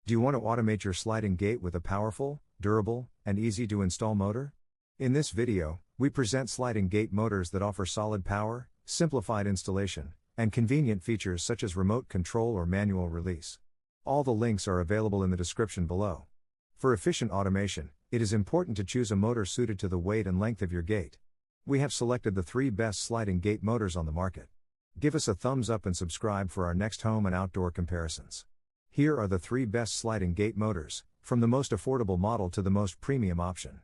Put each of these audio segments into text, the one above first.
Do you want to automate your sliding gate with a powerful, durable, and easy to install motor? In this video, we present sliding gate motors that offer solid power, simplified installation, and convenient features such as remote control or manual release. All the links are available in the description below. For efficient automation, it is important to choose a motor suited to the weight and length of your gate. We have selected the 3 best sliding gate motors on the market. Give us a thumbs up and subscribe for our next home and outdoor comparisons. Here are the 3 best sliding gate motors, from the most affordable model to the most premium option.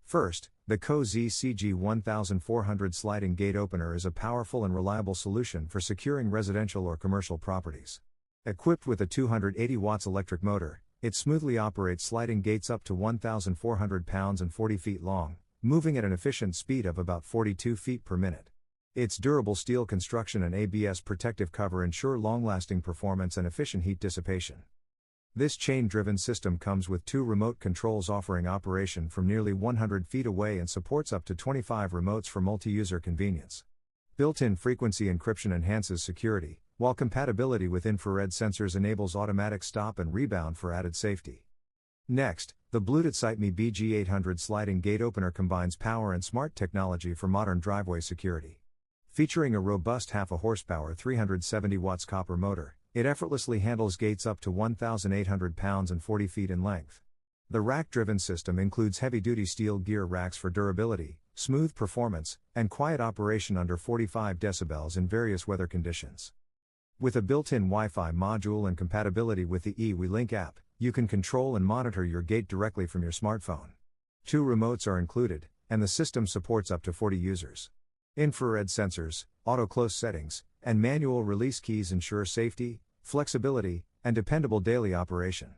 First, the COZ CG1400 sliding gate opener is a powerful and reliable solution for securing residential or commercial properties. Equipped with a 280 watts electric motor, it smoothly operates sliding gates up to 1,400 pounds and 40 feet long, moving at an efficient speed of about 42 feet per minute. Its durable steel construction and ABS protective cover ensure long-lasting performance and efficient heat dissipation. This chain-driven system comes with 2 remote controls offering operation from nearly 100 feet away and supports up to 25 remotes for multi-user convenience. Built-in frequency encryption enhances security, while compatibility with infrared sensors enables automatic stop and rebound for added safety. Next, the Blütezeit BG800 sliding gate opener combines power and smart technology for modern driveway security. Featuring a robust half a horsepower 370 watts copper motor, it effortlessly handles gates up to 1,800 pounds and 40 feet in length. The rack-driven system includes heavy-duty steel gear racks for durability, smooth performance, and quiet operation under 45 decibels in various weather conditions. With a built-in Wi-Fi module and compatibility with the eWeLink app, you can control and monitor your gate directly from your smartphone. 2 remotes are included, and the system supports up to 40 users. Infrared sensors, auto-close settings, and manual release keys ensure safety, flexibility, and dependable daily operation.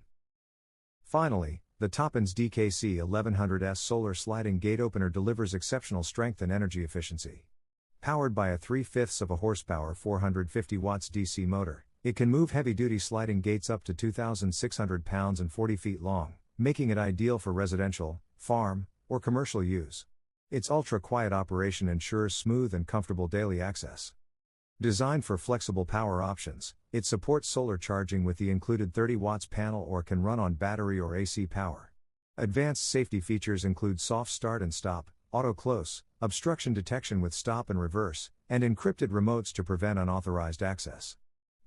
Finally, the Topens DKC 1100S solar sliding gate opener delivers exceptional strength and energy efficiency. Powered by a 3/5 of a horsepower 450 watts DC motor, it can move heavy-duty sliding gates up to 2,600 pounds and 40 feet long, making it ideal for residential, farm, or commercial use. Its ultra-quiet operation ensures smooth and comfortable daily access. Designed for flexible power options, it supports solar charging with the included 30 watts panel or can run on battery or AC power. Advanced safety features include soft start and stop, auto-close, obstruction detection with stop and reverse, and encrypted remotes to prevent unauthorized access.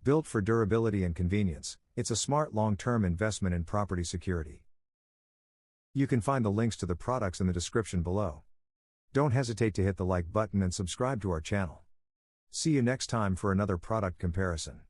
Built for durability and convenience, it's a smart long-term investment in property security. You can find the links to the products in the description below. Don't hesitate to hit the like button and subscribe to our channel. See you next time for another product comparison.